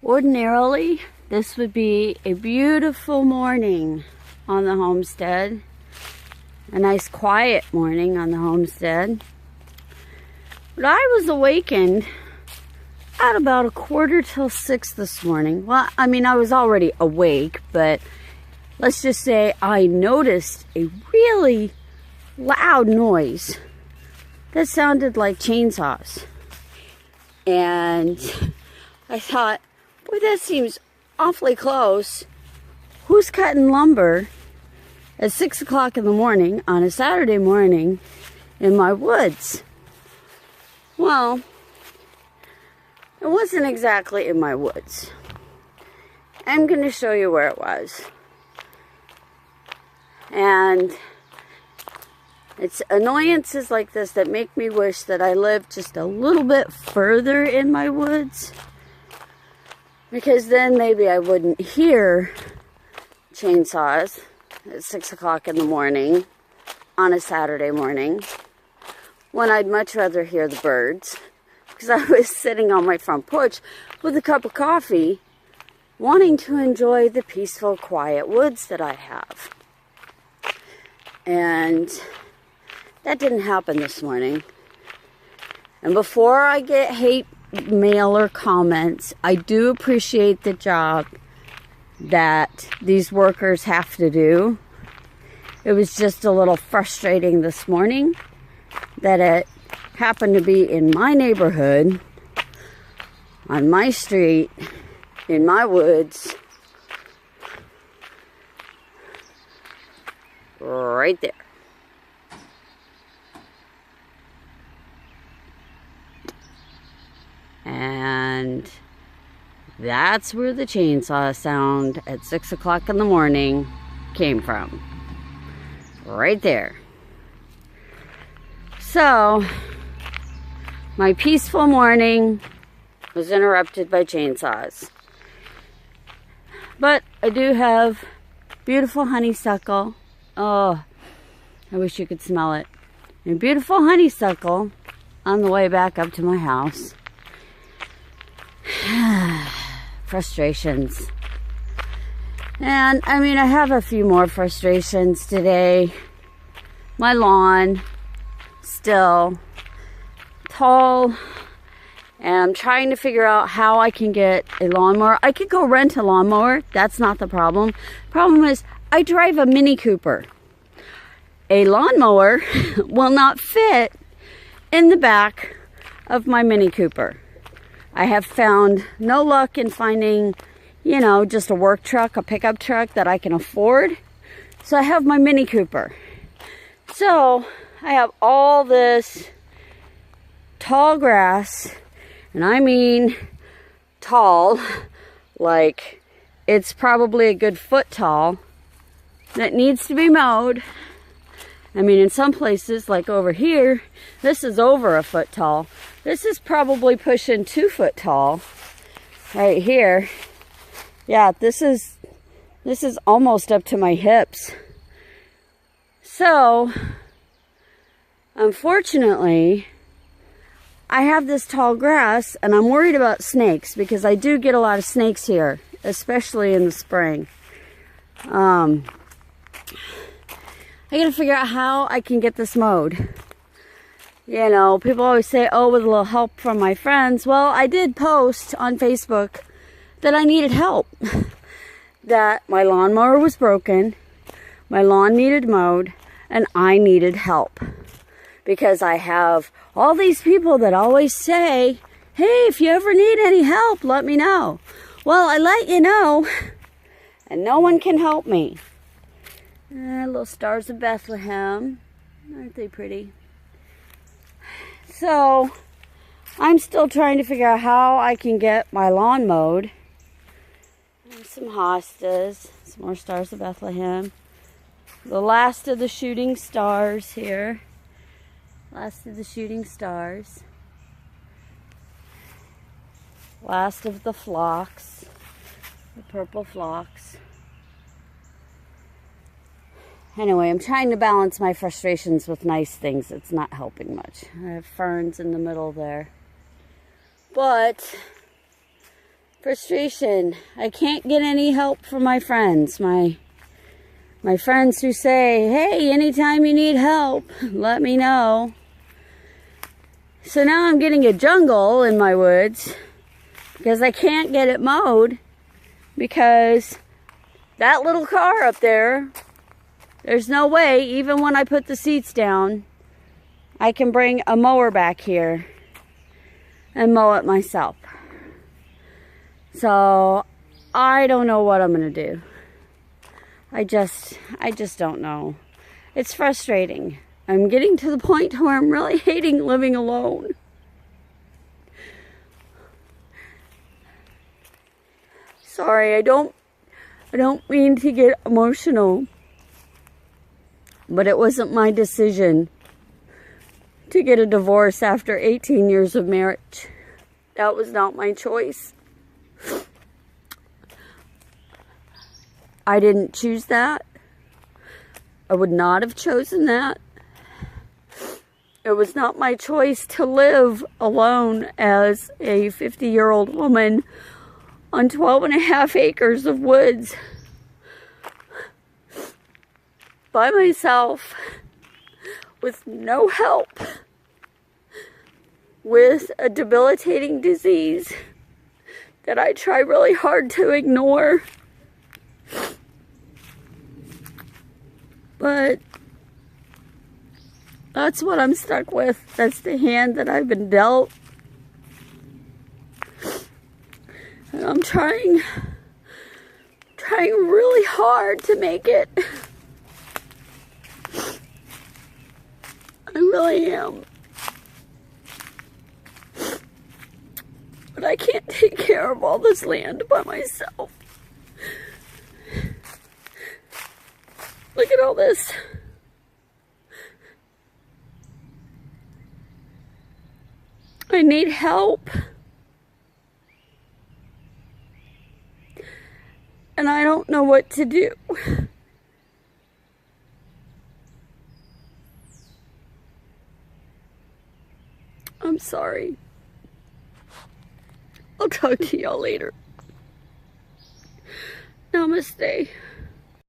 Ordinarily, this would be a beautiful morning on the homestead. A nice quiet morning on the homestead. But I was awakened at about 5:15 this morning. Well, I mean, I was already awake, but let's just say I noticed a really loud noise that sounded like chainsaws. And I thought, boy, that seems awfully close. Who's cutting lumber at 6 o'clock in the morning on a Saturday morning in my woods? Well, it wasn't exactly in my woods. I'm going to show you where it was. And it's annoyances like this that make me wish that I lived just a little bit further in my woods. Because then maybe I wouldn't hear chainsaws at 6 o'clock in the morning on a Saturday morning, when I'd much rather hear the birds. Because I was sitting on my front porch with a cup of coffee, wanting to enjoy the peaceful, quiet woods that I have. And that didn't happen this morning. And before I get hate mail or comments, I do appreciate the job that these workers have to do. It was just a little frustrating this morning that it happened to be in my neighborhood, on my street, in my woods, right there. And that's where the chainsaw sound at 6 o'clock in the morning came from. Right there. So, my peaceful morning was interrupted by chainsaws. But I do have beautiful honeysuckle. Oh, I wish you could smell it. And beautiful honeysuckle on the way back up to my house. Frustrations. And I mean, I have a few more frustrations today. My lawn, still tall, and I'm trying to figure out how I can get a lawnmower. I could go rent a lawnmower. That's not the problem. Problem is, I drive a Mini Cooper. A lawnmower will not fit in the back of my Mini Cooper. I have found no luck in finding, you know, just a work truck, a pickup truck that I can afford. So I have my Mini Cooper. So I have all this tall grass, and I mean tall, like it's probably a good foot tall, that needs to be mowed. I mean, in some places, like over here, this is over a foot tall. This is probably pushing 2 foot tall. Right here. Yeah, this is almost up to my hips. So, unfortunately, I have this tall grass, and I'm worried about snakes, because I do get a lot of snakes here, especially in the spring. I gotta figure out how I can get this mowed. You know, people always say, oh, with a little help from my friends. Well, I did post on Facebook that I needed help. That my lawnmower was broken, my lawn needed mowed, and I needed help. Because I have all these people that always say, hey, if you ever need any help, let me know. Well, I let you know, and no one can help me. Little stars of Bethlehem. Aren't they pretty? So, I'm still trying to figure out how I can get my lawn mowed. There's some hostas, some more stars of Bethlehem. The last of the shooting stars here. Last of the shooting stars. Last of the phlox. The purple phlox. Anyway, I'm trying to balance my frustrations with nice things. It's not helping much. I have ferns in the middle there. But Frustration. I can't get any help from my friends. My friends who say, hey, anytime you need help, let me know. So now I'm getting a jungle in my woods because I can't get it mowed because that little car up there, there's no way, even when I put the seats down, I can bring a mower back here and mow it myself. So I don't know what I'm going to do. I just don't know. It's frustrating. I'm getting to the point where I'm really hating living alone. Sorry, I don't mean to get emotional, but it wasn't my decision to get a divorce after 18 years of marriage. That was not my choice. I didn't choose that. I would not have chosen that. It was not my choice to live alone as a 50-year-old woman on 12.5 acres of woods by myself with no help, with a debilitating disease that I try really hard to ignore. But that's what I'm stuck with. That's the hand that I've been dealt. And I'm trying really hard to make it. I really am. But I can't take care of all this land by myself. Look at all this. I need help. And I don't know what to do. I'm sorry. I'll talk to y'all later. Namaste.